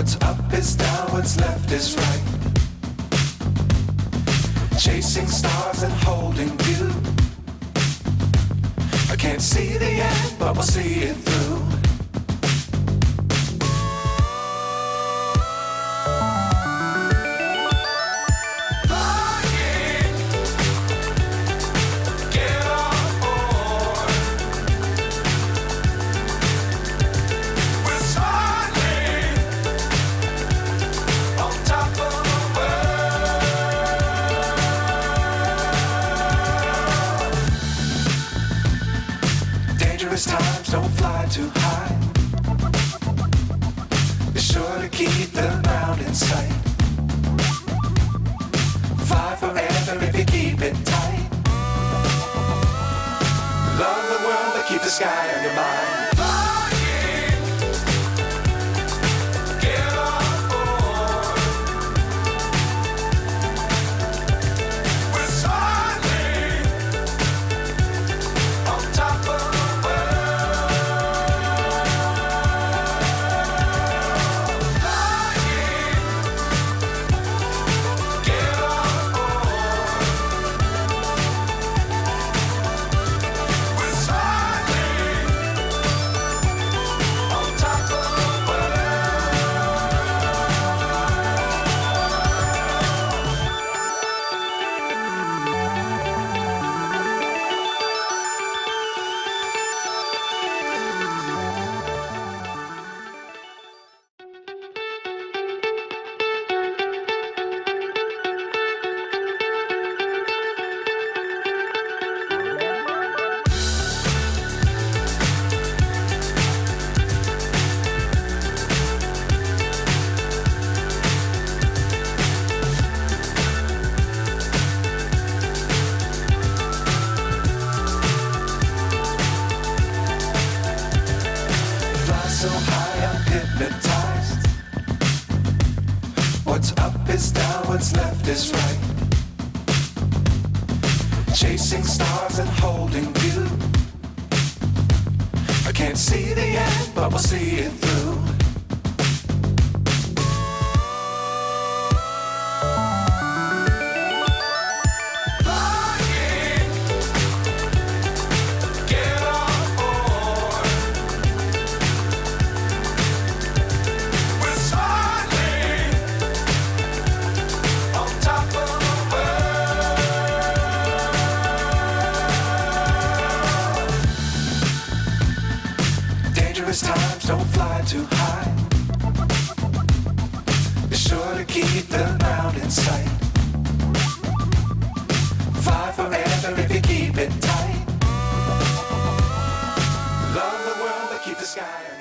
What's up is down, what's left is right. Chasing stars and holding you. I can't see the end, but we'll see it through. Times don't fly too high. Be sure to keep the ground in sight. Fly forever if you keep it tight. Love the world but keep the sky on your mind. So high I'm hypnotized. What's up is down, what's left is right. Chasing stars and holding you. I can't see the end, but we'll see it through. Times don't fly too high. Be sure to keep the ground in sight. Fly forever if you keep it tight. Love the world but keep the sky